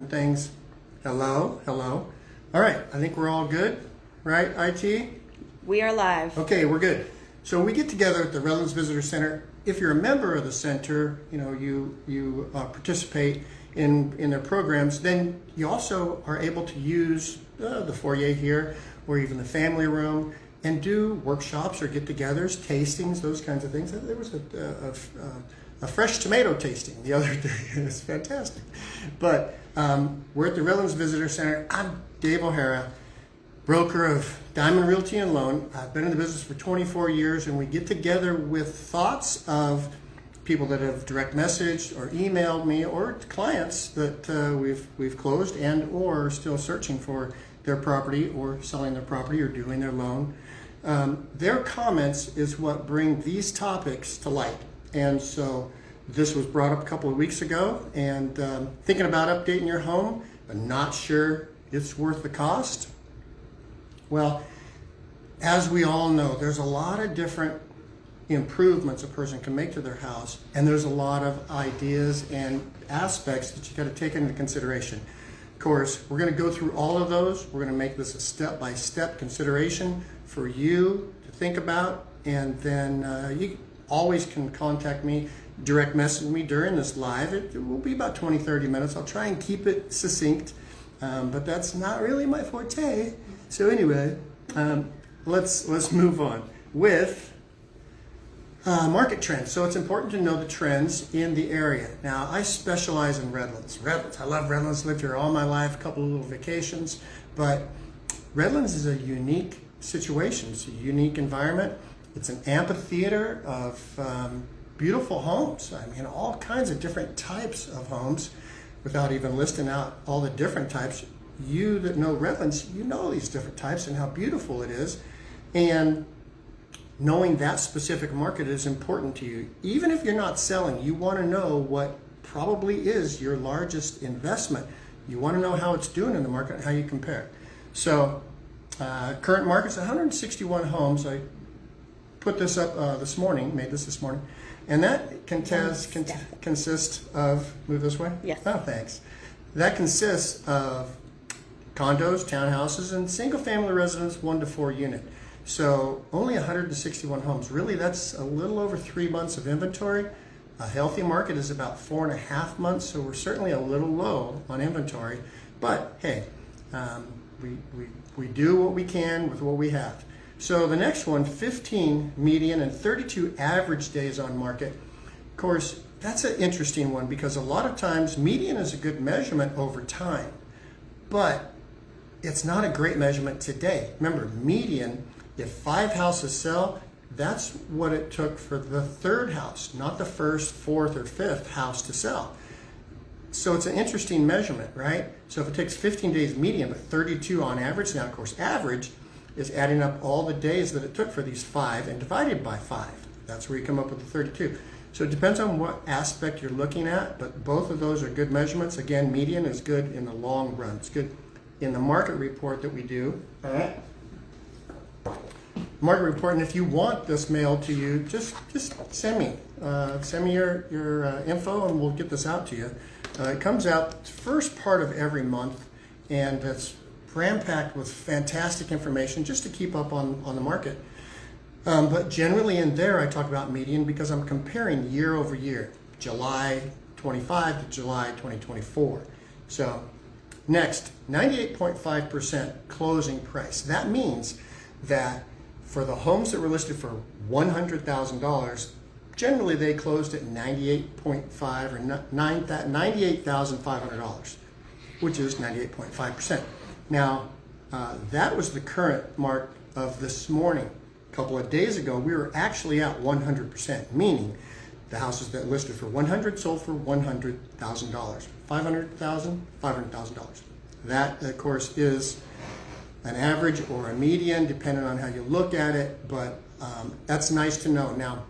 things. Hello, hello. All right, I think we're all good, right, IT? We are live. Okay, we're good. So we get together at the Redlands Visitor Center. If you're a member of the center, you participate in their programs, then you also are able to use the foyer here or even the family room and do workshops or get-togethers, tastings, those kinds of things. There was a fresh tomato tasting the other day. It was fantastic. But we're at the Redlands Visitor Center. I'm Dave O'Hara, broker of Diamond Realty Loan. I've been in the business for 24 years, and we get together with thoughts of people that have direct messaged or emailed me, or clients that we've closed and or still searching for their property or selling their property or doing their loan. Their comments is what bring these topics to light. And so this was brought up a couple of weeks ago, and thinking about updating your home, but not sure it's worth the cost. Well, as we all know, there's a lot of different improvements a person can make to their house, and there's a lot of ideas and aspects that you got to take into consideration. Of course, we're going to go through all of those. We're going to make this a step-by-step consideration for you to think about, and then you always can contact me, direct message me during this live. It will be about 20-30 minutes. I'll try and keep it succinct, but that's not really my forte. So anyway, let's move on with market trends. So it's important to know the trends in the area. Now, I specialize in Redlands. I love Redlands. Lived here all my life, a couple of little vacations, but Redlands is a unique situation. It's a unique environment. It's an amphitheater of beautiful homes. I mean, all kinds of different types of homes, without even listing out all the different types. You that know Redlands, you know these different types and how beautiful it is. And knowing that specific market is important to you. Even if you're not selling, you want to know what probably is your largest investment. You want to know how it's doing in the market and how you compare. So current market's 161 homes. I put this up made this morning, and that consists of, move this way? Yes. Oh, thanks. That consists of condos, townhouses, and single-family residence 1 to 4 unit. So only 161 homes. Really, that's a little over 3 months of inventory. A healthy market is about 4.5 months, so we're certainly a little low on inventory. But hey, we do what we can with what we have. So the next one, 15 median and 32 average days on market. Of course, that's an interesting one because a lot of times median is a good measurement over time, but it's not a great measurement today. Remember, median, if 5 houses sell, that's what it took for the third house, not the first, fourth, or fifth house to sell. So it's an interesting measurement, right? So if it takes 15 days median, but 32 on average, now of course average is adding up all the days that it took for these 5 and divided by 5. That's where you come up with the 32. So it depends on what aspect you're looking at, but both of those are good measurements. Again, median is good in the long run. It's good in the market report that we do. All right. Market report, and if you want this mailed to you, just send me your info, and we'll get this out to you. It comes out first part of every month, and it's cram-packed with fantastic information just to keep up on the market. But generally in there, I talk about median because I'm comparing year over year, July 25 to July 2024. So next, 98.5% closing price. That means that for the homes that were listed for $100,000, generally they closed at 98.5 or $98,500, which is 98.5%. Now, that was the current mark of this morning. A couple of days ago, we were actually at 100%, meaning the houses that listed for $100,000 sold for $100,000. $500,000, $500,000. That, of course, is an average or a median, depending on how you look at it, but that's nice to know. Now,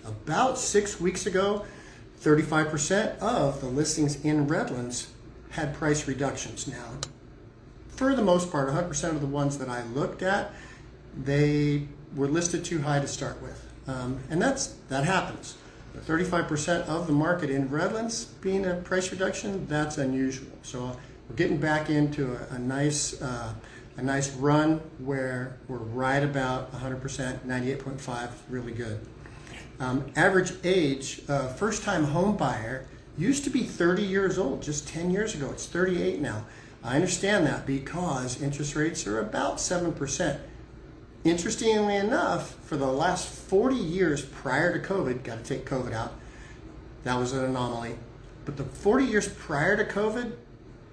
about 6 weeks ago, 35% of the listings in Redlands had price reductions. Now, for the most part, 100% of the ones that I looked at, they were listed too high to start with. And that happens. But 35% of the market in Redlands being a price reduction, that's unusual. So we're getting back into a nice run where we're right about 100%, 98.5 is really good. Average age, first-time home buyer used to be 30 years old just 10 years ago. It's 38 now. I understand that because interest rates are about 7%. Interestingly enough, for the last 40 years prior to COVID, got to take COVID out, that was an anomaly. But the 40 years prior to COVID,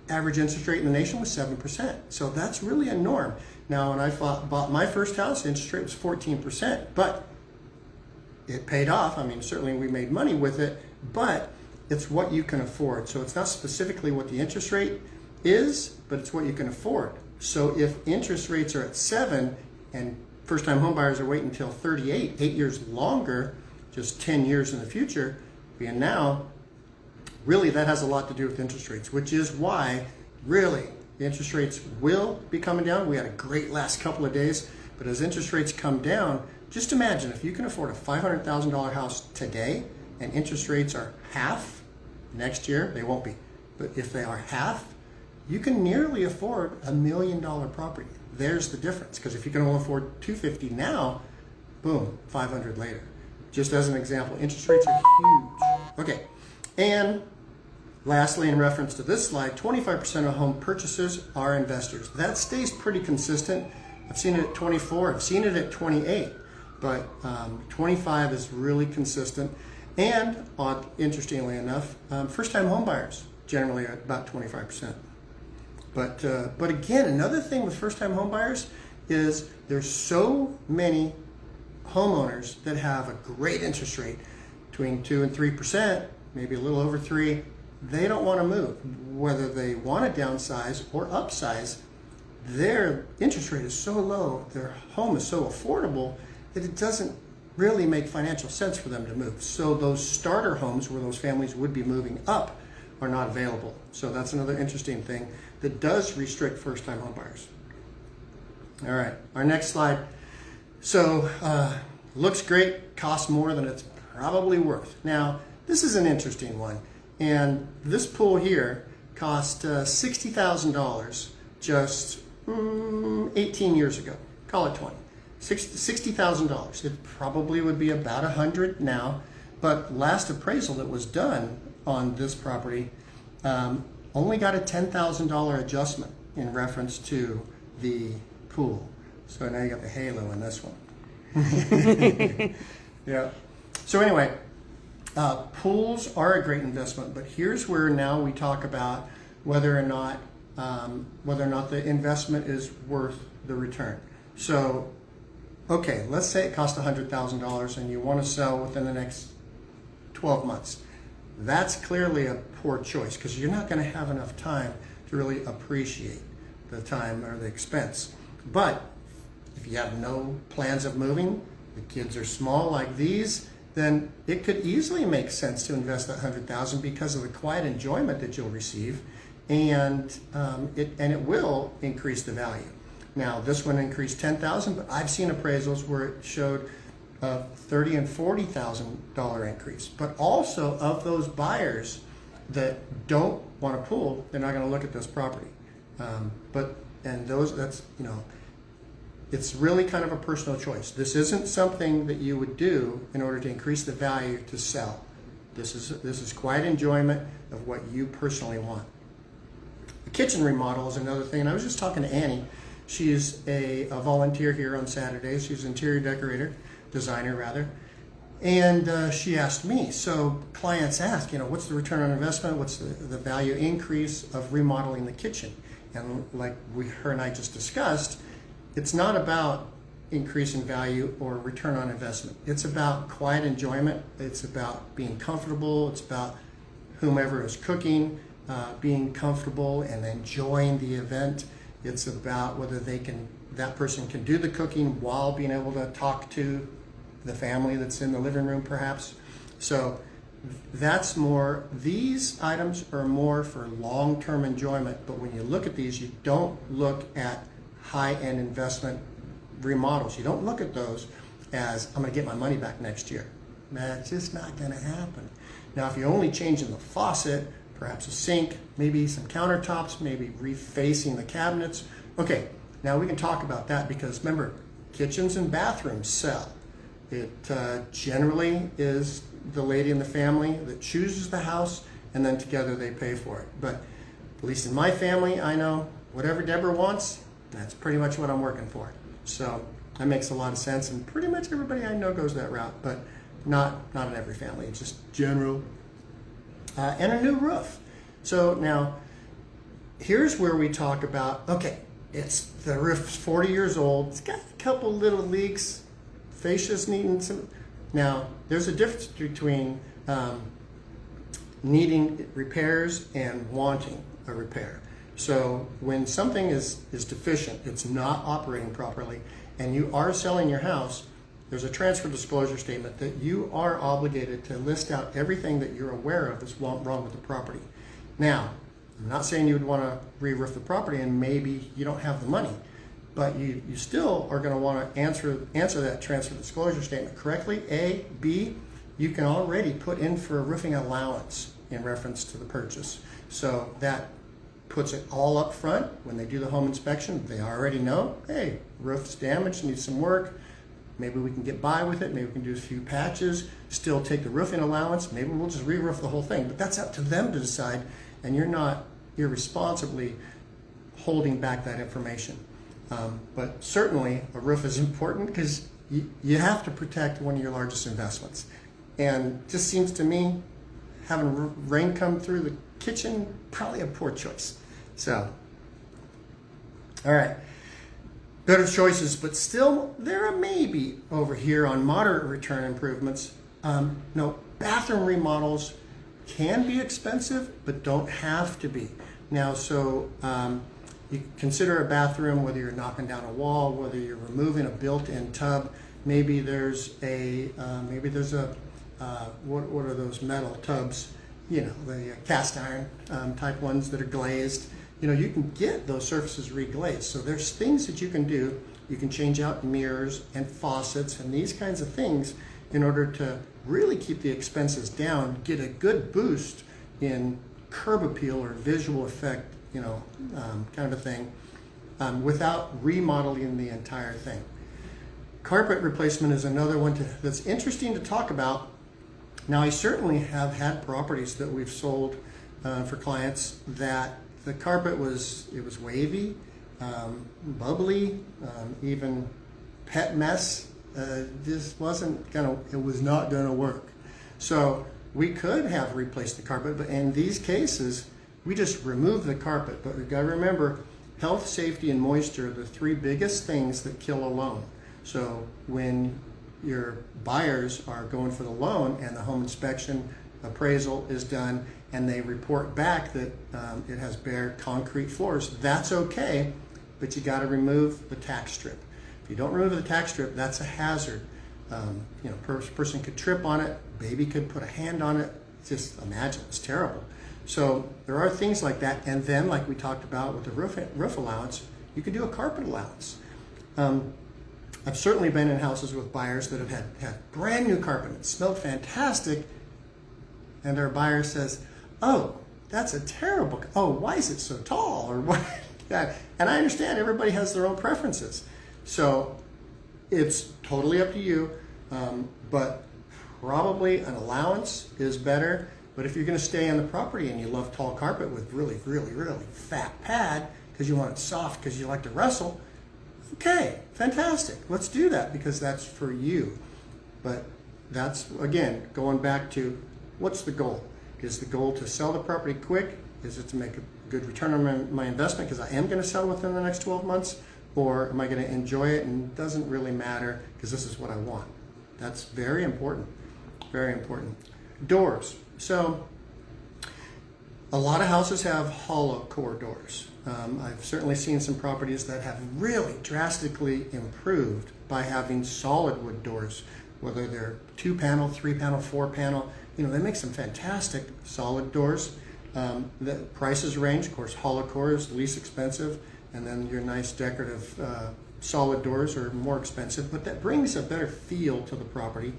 average interest rate in the nation was 7%. So that's really a norm. Now, when I bought my first house, interest rate was 14%, but it paid off. I mean, certainly we made money with it, but it's what you can afford. So it's not specifically what the interest rate is, but it's what you can afford. So if interest rates are at 7 and first-time home buyers are waiting until 38, 8 years longer, just 10 years in the future, and now, really that has a lot to do with interest rates, which is why really the interest rates will be coming down. We had a great last couple of days, but as interest rates come down, just imagine if you can afford a $500,000 house today and interest rates are half next year, they won't be, but if they are half, you can nearly afford $1 million property. There's the difference, because if you can only afford $250 now, boom, $500 later. Just as an example, interest rates are huge. Okay, and lastly, in reference to this slide, 25% of home purchases are investors. That stays pretty consistent. I've seen it at 24, I've seen it at 28, but 25 is really consistent. And interestingly enough, first-time home buyers generally are about 25%. But again, another thing with first-time home buyers is there's so many homeowners that have a great interest rate between 2 and 3%, maybe a little over 3. They don't want to move. Whether they want to downsize or upsize, their interest rate is so low, their home is so affordable that it doesn't really make financial sense for them to move. So those starter homes where those families would be moving up are not available. So that's another interesting thing that does restrict first-time home buyers. All right, our next slide. So looks great, costs more than it's probably worth. Now, this is an interesting one. And this pool here cost $60,000 just 18 years ago. Call it 20. $60,000. It probably would be about $100 now, but last appraisal that was done on this property only got a $10,000 adjustment in reference to the pool. So now you got the halo in this one. Yeah. So anyway, pools are a great investment, but here's where now we talk about whether or not the investment is worth the return. So, okay, let's say it cost $100,000 and you want to sell within the next 12 months. That's clearly a poor choice because you're not going to have enough time to really appreciate the time or the expense. But if you have no plans of moving, the kids are small like these, then it could easily make sense to invest that $100,000 because of the quiet enjoyment that you'll receive, and it will increase the value. Now this one increased $10,000, but I've seen appraisals where it showed a $30,000 and $40,000 increase. But also of those buyers that don't want a pool, they're not going to look at this property. It's really kind of a personal choice. This isn't something that you would do in order to increase the value to sell. This is quiet enjoyment of what you personally want. The kitchen remodel is another thing. And I was just talking to Annie. She's a volunteer here on Saturdays. She's an interior designer rather. And she asked me, so clients ask, what's the return on investment? What's the value increase of remodeling the kitchen? And like her and I just discussed, it's not about increase in value or return on investment. It's about quiet enjoyment. It's about being comfortable. It's about whomever is cooking, being comfortable and enjoying the event. It's about whether that person can do the cooking while being able to talk to the family that's in the living room perhaps. So that's more, these items are more for long-term enjoyment, but when you look at these, you don't look at high-end investment remodels. You don't look at those as, I'm going to get my money back next year. That's just not going to happen. Now, if you're only changing the faucet, perhaps a sink, maybe some countertops, maybe refacing the cabinets. Okay, now we can talk about that because remember, kitchens and bathrooms sell. It generally is the lady in the family that chooses the house, and then together they pay for it. But at least in my family, I know whatever Deborah wants, that's pretty much what I'm working for. So that makes a lot of sense, and pretty much everybody I know goes that route, but not in every family. It's just general. And a new roof. So now, here's where we talk about, okay, the roof's 40 years old, it's got a couple little leaks, fascia's needing some. Now, there's a difference between needing repairs and wanting a repair. So when something is deficient, it's not operating properly, and you are selling your house, there's a transfer disclosure statement that you are obligated to list out everything that you're aware of is wrong with the property. Now, I'm not saying you would want to re-roof the property and maybe you don't have the money, but you still are going to want to answer that transfer disclosure statement correctly. A, B, you can already put in for a roofing allowance in reference to the purchase. So that puts it all up front. When they do the home inspection, they already know, hey, roof's damaged, needs some work. Maybe we can get by with it. Maybe we can do a few patches, still take the roofing allowance. Maybe we'll just re-roof the whole thing. But that's up to them to decide, and you're not irresponsibly holding back that information. But certainly a roof is important because you have to protect one of your largest investments. And it just seems to me having rain come through the kitchen, probably a poor choice. So, all right. Better choices, but still there are maybe over here on moderate return improvements. No, bathroom remodels can be expensive, but don't have to be. Now, so you consider a bathroom, whether you're knocking down a wall, whether you're removing a built-in tub, maybe there's a what are those metal tubs? You know, the cast iron type ones that are glazed. You know, you can get those surfaces reglazed. So there's things that you can do. You can change out mirrors and faucets and these kinds of things in order to really keep the expenses down, get a good boost in curb appeal or visual effect, you know, kind of a thing, without remodeling the entire thing. Carpet replacement is another one that's interesting to talk about. Now, I certainly have had properties that we've sold for clients that the carpet was wavy, bubbly, even pet mess. This wasn't it was not gonna work. So we could have replaced the carpet, but in these cases, we just remove the carpet. But we've got to remember, health, safety, and moisture are the three biggest things that kill a loan. So when your buyers are going for the loan and the home inspection appraisal is done and they report back that it has bare concrete floors, that's okay, but you got to remove the tack strip. If you don't remove the tack strip, that's a hazard. You know, person could trip on it, baby could put a hand on it. Just imagine, it's terrible. So there are things like that, and then like we talked about with the roof allowance, you can do a carpet allowance. I've certainly been in houses with buyers that have had brand new carpet. It smelled fantastic, and their buyer says, "Oh, that's a terrible. Oh, why is it so tall?" Or what? And I understand everybody has their own preferences, so it's totally up to you. But probably an allowance is better. But if you're going to stay on the property and you love tall carpet with really, really, really fat pad because you want it soft because you like to wrestle, okay, fantastic. Let's do that because that's for you. But that's, again, going back to what's the goal? Is the goal to sell the property quick? Is it to make a good return on my investment because I am going to sell within the next 12 months? Or am I going to enjoy it and it doesn't really matter because this is what I want? That's very important. Very important. Doors. So a lot of houses have hollow core doors. I've certainly seen some properties that have really drastically improved by having solid wood doors, whether they're 2-panel, 3-panel, 4-panel. You know, they make some fantastic solid doors. The prices range. Of course, hollow core is the least expensive, and then your nice decorative solid doors are more expensive, but that brings a better feel to the property.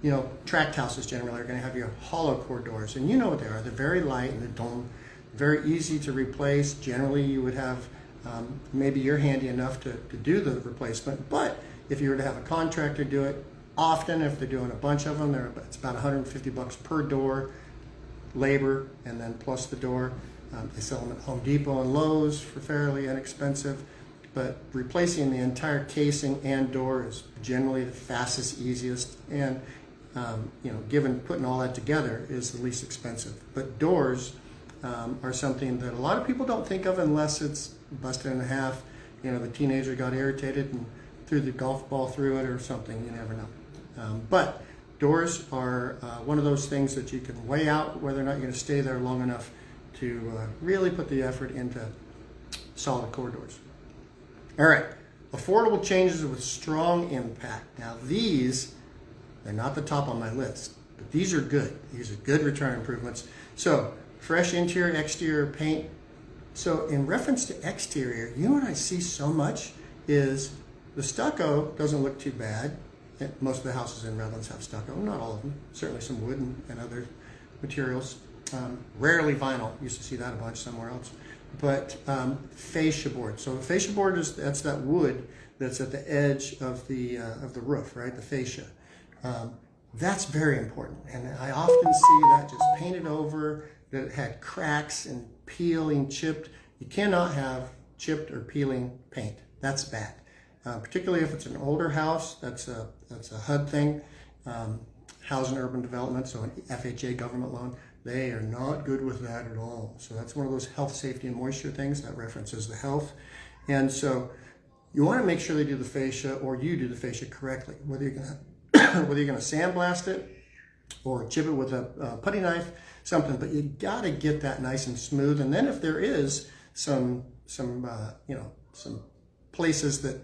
You know, tract houses generally are going to have your hollow core doors, and you know what they are. They're very light and they don't very easy to replace. Generally, you would have maybe you're handy enough to do the replacement, but if you were to have a contractor do it, often if they're doing a bunch of them, it's about $150 per door, labor, and then plus the door. They sell them at Home Depot and Lowe's for fairly inexpensive, but replacing the entire casing and door is generally the fastest, easiest, and you know, putting all that together is the least expensive. But doors are something that a lot of people don't think of unless it's busted in half. You know, the teenager got irritated and threw the golf ball through it or something. You never know. But doors are one of those things that you can weigh out whether or not you're going to stay there long enough to really put the effort into solid core doors. All right, affordable changes with strong impact. Now these, they're not the top on my list, but these are good. These are good return improvements. So fresh interior, exterior paint. So in reference to exterior, you know what I see so much is the stucco doesn't look too bad. Most of the houses in Redlands have stucco, not all of them. Certainly some wood and other materials. Rarely vinyl. Used to see that a bunch somewhere else. But fascia board. So fascia board that's that wood that's at the edge of the roof, right? The fascia. That's very important, and I often see that just painted over, that it had cracks and peeling, chipped. You cannot have chipped or peeling paint. That's bad. Particularly if it's an older house, that's a HUD thing, Housing Urban Development, so an FHA government loan. They are not good with that at all. So that's one of those health, safety, and moisture things that references the health. And so you want to make sure they do the fascia, or you do the fascia correctly. Whether you're going to sandblast it or chip it with a putty knife, something. But you got to get that nice and smooth. And then if there is some places that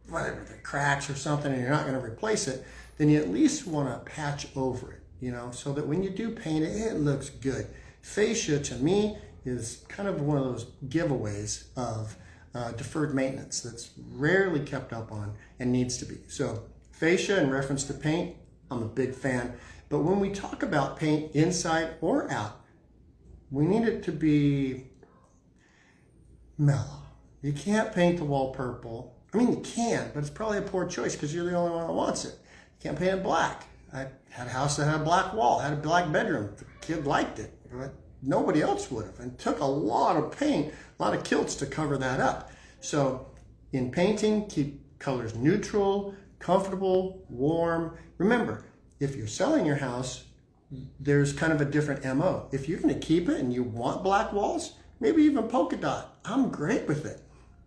whatever the cracks or something, and you're not going to replace it, then you at least want to patch over it. You know, so that when you do paint it, it looks good. Fascia, to me, is kind of one of those giveaways of deferred maintenance that's rarely kept up on and needs to be. So fascia in reference to paint, I'm a big fan. But when we talk about paint inside or out, we need it to be mellow. You can't paint the wall purple. I mean, you can, but it's probably a poor choice because you're the only one that wants it. You can't paint it black. I had a house that had a black wall, had a black bedroom. The kid liked it, but nobody else would have. And it took a lot of paint, a lot of kilts to cover that up. So in painting, keep colors neutral, comfortable, warm. Remember, if you're selling your house, there's kind of a different MO. If you're going to keep it and you want black walls, maybe even polka dot, I'm great with it.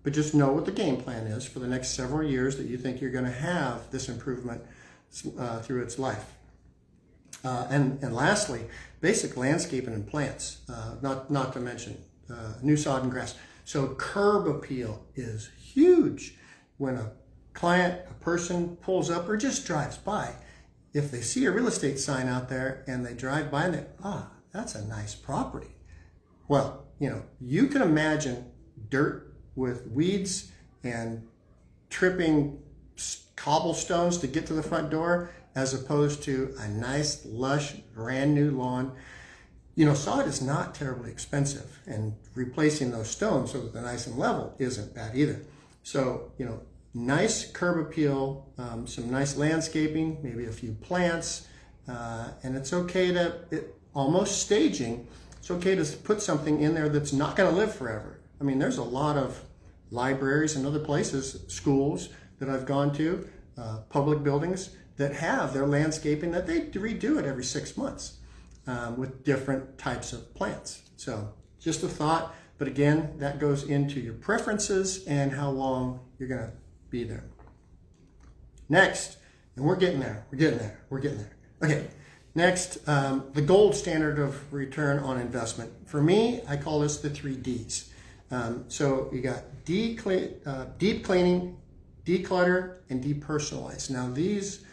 But just know what the game plan is for the next several years that you think you're going to have this improvement through its life. And lastly, basic landscaping and plants, not to mention new sod and grass. So curb appeal is huge. When a client, a person pulls up or just drives by, if they see a real estate sign out there and they drive by and they, that's a nice property. Well, you know, you can imagine dirt with weeds and tripping cobblestones to get to the front door as opposed to a nice, lush, brand new lawn. You know, sod is not terribly expensive, and replacing those stones so that they're nice and level isn't bad either. So, you know, nice curb appeal, some nice landscaping, maybe a few plants, and it's okay almost staging, it's okay to put something in there that's not going to live forever. I mean, there's a lot of libraries and other places, schools that I've gone to, public buildings that have their landscaping that they redo it every 6 months with different types of plants. So just a thought, but again, that goes into your preferences and how long you're going to be there. Next, and we're getting there. Okay, next, the gold standard of return on investment. For me, I call this the 3 Ds. So you got deep cleaning, declutter, and depersonalize. Now these,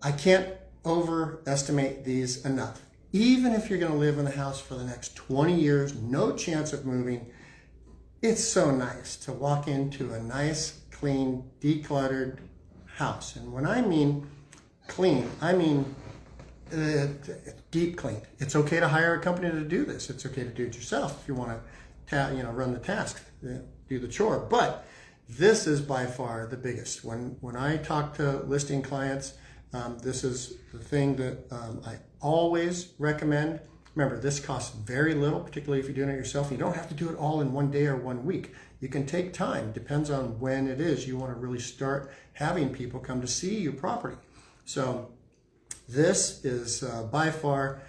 I can't overestimate these enough. Even if you're going to live in the house for the next 20 years, no chance of moving, it's so nice to walk into a nice, clean, decluttered house. And when I mean clean, I mean deep clean. It's okay to hire a company to do this. It's okay to do it yourself if you want to, run the task, do the chore. But this is by far the biggest. When I talk to listing clients, this is the thing that I always recommend. Remember, this costs very little, particularly if you're doing it yourself. You don't have to do it all in one day or 1 week. You can take time. Depends on when it is you want to really start having people come to see your property. So this is by far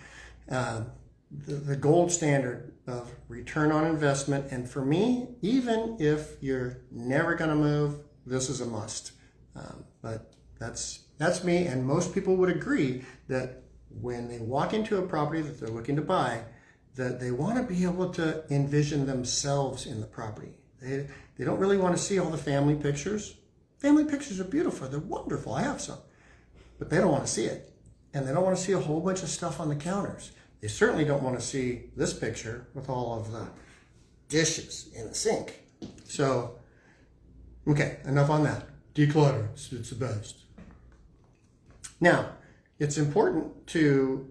the gold standard of return on investment. And for me, even if you're never going to move, this is a must. But that's me, and most people would agree that when they walk into a property that they're looking to buy, that they want to be able to envision themselves in the property. They don't really want to see all the family pictures. Family pictures are beautiful. They're wonderful. I have some. But they don't want to see it. And they don't want to see a whole bunch of stuff on the counters. They certainly don't want to see this picture with all of the dishes in the sink. So, okay, enough on that. Declutter. It's the best. Now, it's important to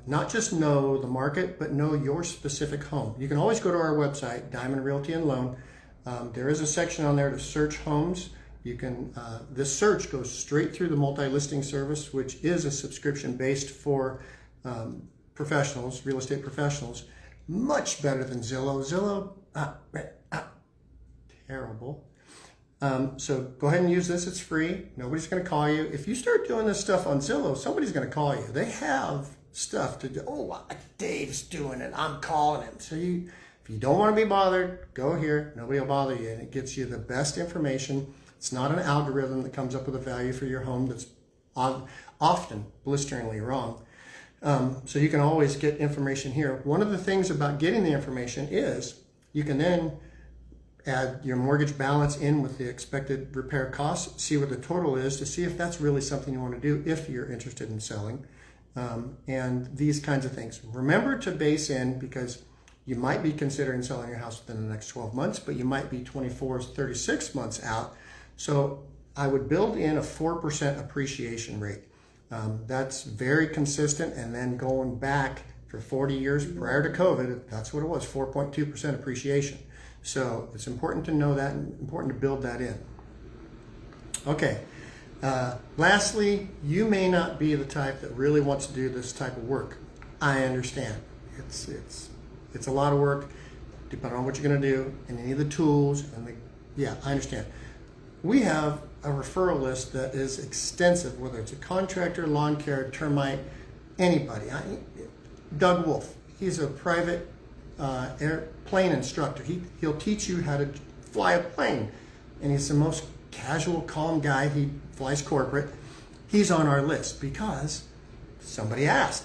not just know the market, but know your specific home. You can always go to our website, Diamond Realty and Loan. There is a section on there to search homes. You can, this search goes straight through the multi-listing service, which is a subscription based for professionals, real estate professionals. Much better than Zillow. Terrible. So go ahead and use this. It's free. Nobody's going to call you. If you start doing this stuff on Zillow, somebody's going to call you. They have stuff to do. Oh, Dave's doing it. I'm calling him. So if you don't want to be bothered, go here. Nobody will bother you. And it gets you the best information. It's not an algorithm that comes up with a value for your home that's often blisteringly wrong. So you can always get information here. One of the things about getting the information is you can then add your mortgage balance in with the expected repair costs, see what the total is to see if that's really something you want to do if you're interested in selling, and these kinds of things. Remember to base in, because you might be considering selling your house within the next 12 months, but you might be 24, 36 months out. So I would build in a 4% appreciation rate. That's very consistent, and then going back for 40 years prior to COVID, that's what it was, 4.2% appreciation. So it's important to know that and important to build that in. Okay. Lastly, you may not be the type that really wants to do this type of work. I understand. It's a lot of work, depending on what you're going to do, and you need the tools. Yeah, I understand. We have a referral list that is extensive, whether it's a contractor, lawn care, termite, anybody. Doug Wolf, he's a private plane instructor. He'll teach you how to fly a plane, and he's the most casual, calm guy. He flies corporate. He's on our list because somebody asked.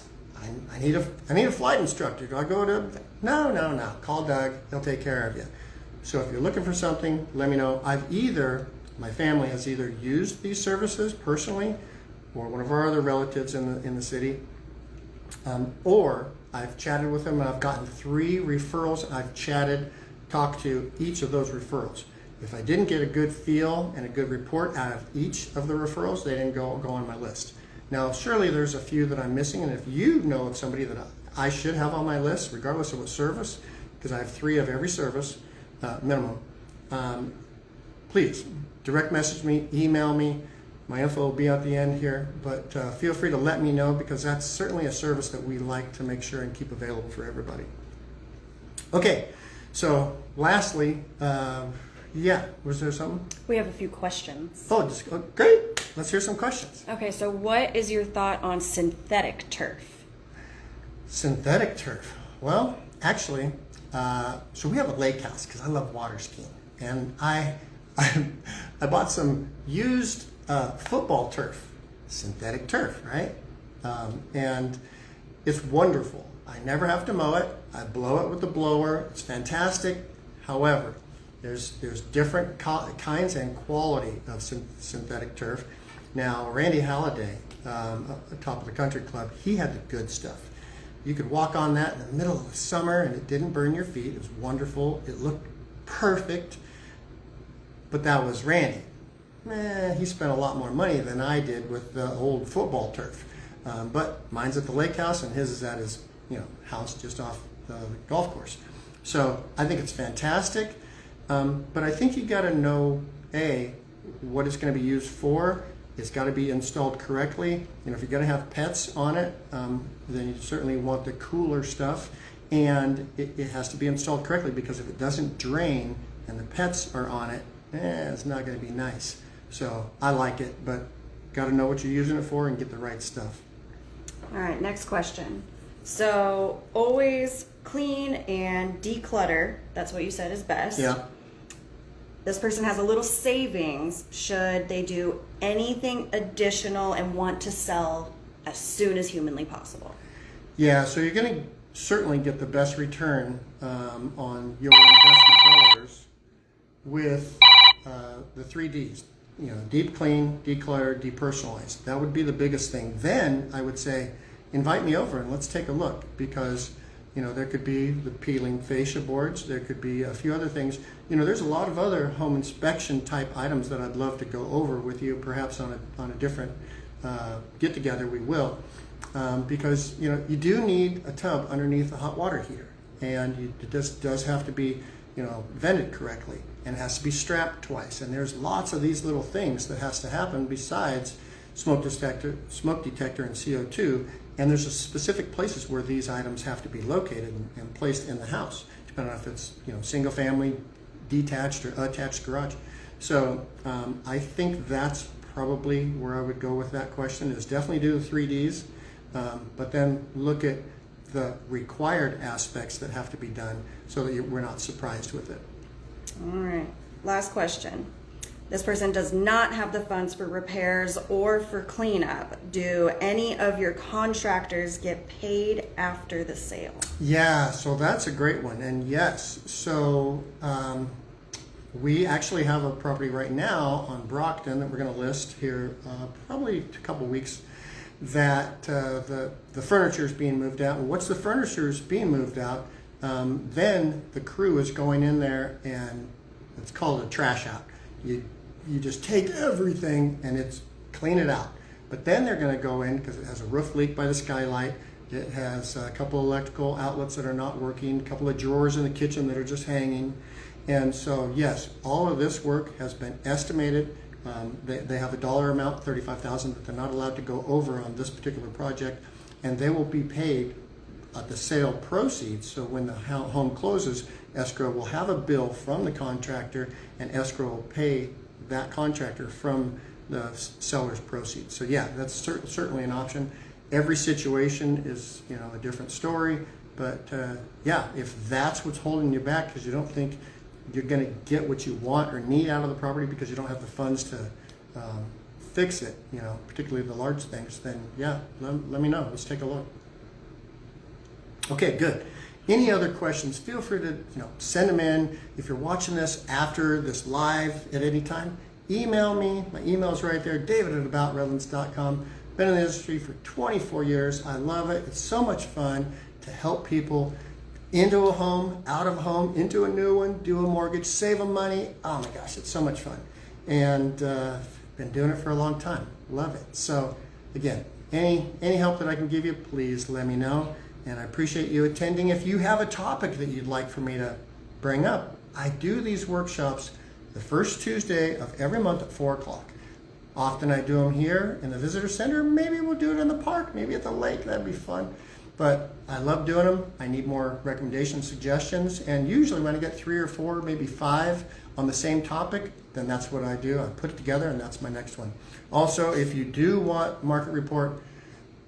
I need a flight instructor. Do I go to? No. Call Doug. He'll take care of you. So if you're looking for something, let me know. My family has either used these services personally, or one of our other relatives in the city, or I've chatted with them and I've gotten 3 referrals. I've talked to each of those referrals. If I didn't get a good feel and a good report out of each of the referrals, they didn't go on my list. Now, surely there's a few that I'm missing, and if you know of somebody that I should have on my list, regardless of what service, because I have 3 of every service, minimum, please direct message me, email me. My info will be at the end here, but feel free to let me know, because that's certainly a service that we like to make sure and keep available for everybody. Okay, so lastly, was there something? We have a few questions. Great. Let's hear some questions. Okay, so what is your thought on synthetic turf? Synthetic turf. Well, actually, so we have a lake house because I love water skiing, and I bought some used football turf, synthetic turf, right? And it's wonderful. I never have to mow it. I blow it with the blower. It's fantastic. However, there's different kinds and quality of synthetic turf. Now, Randy Halliday, top of the country club, he had the good stuff. You could walk on that in the middle of the summer and it didn't burn your feet. It was wonderful. It looked perfect. But that was Randy. he spent a lot more money than I did with the old football turf. But mine's at the lake house and his is at his house just off the golf course. So I think it's fantastic. But I think you got to know, what it's going to be used for. It's got to be installed correctly. If you're going to have pets on it, then you certainly want the cooler stuff. And it has to be installed correctly, because if it doesn't drain and the pets are on it, it's not going to be nice. So I like it, but got to know what you're using it for and get the right stuff. All right, next question. So always clean and declutter. That's what you said is best. Yeah. This person has a little savings. Should they do anything additional and want to sell as soon as humanly possible? Yeah, so you're going to certainly get the best return on your investment dollars with the 3 Ds. Deep clean, declutter, depersonalize. That would be the biggest thing. Then I would say, invite me over and let's take a look, because there could be the peeling fascia boards. There could be a few other things. There's a lot of other home inspection type items that I'd love to go over with you, perhaps on a different get together. We will, because you do need a tub underneath a hot water heater, and it does have to be vented correctly, and it has to be strapped twice. And there's lots of these little things that has to happen besides smoke detector, and CO2. And there's a specific places where these items have to be located and placed in the house, depending on if it's single family, detached or attached garage. So I think that's probably where I would go with that question, is definitely do the 3 Ds, but then look at the required aspects that have to be done so that we're not surprised with it. All right, last question. This person does not have the funds for repairs or for cleanup. Do any of your contractors get paid after the sale? Yeah, so that's a great one. And yes, so we actually have a property right now on Brockton that we're going to list here probably a couple weeks, that the furniture is being moved out. And once the furniture is being moved out, then the crew is going in there, and it's called a trash out. You just take everything and it's clean it out. But then they're going to go in, because it has a roof leak by the skylight. It has a couple of electrical outlets that are not working, a couple of drawers in the kitchen that are just hanging. And so, yes, all of this work has been estimated. They have a dollar amount, $35,000, that they're not allowed to go over on this particular project. And they will be paid the sale proceeds. So when the home closes, escrow will have a bill from the contractor, and escrow will pay that contractor from the seller's proceeds. So yeah, that's certainly an option. Every situation is a different story, but yeah, if that's what's holding you back because you don't think you're going to get what you want or need out of the property because you don't have the funds to fix it, particularly the large things, then yeah, let me know. Let's take a look. Okay, good. Any other questions, feel free to send them in. If you're watching this after this live at any time, email me. My email is right there, david@aboutredlands.com. Been in the industry for 24 years. I love it. It's so much fun to help people into a home, out of a home, into a new one, do a mortgage, save them money. Oh my gosh, it's so much fun. And been doing it for a long time. Love it. So again, any help that I can give you, please let me know. And I appreciate you attending. If you have a topic that you'd like for me to bring up, I do these workshops the first Tuesday of every month at 4 o'clock. Often I do them here in the visitor center. Maybe we'll do it in the park, maybe at the lake. That'd be fun. But I love doing them. I need more recommendations, suggestions. And usually when I get 3 or 4, maybe 5 on the same topic, then that's what I do. I put it together and that's my next one. Also, if you do want market report,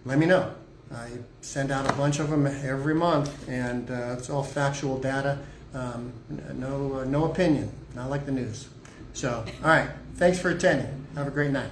let me know. I send out a bunch of them every month, and it's all factual data, no opinion, not like the news. So, all right, thanks for attending. Have a great night.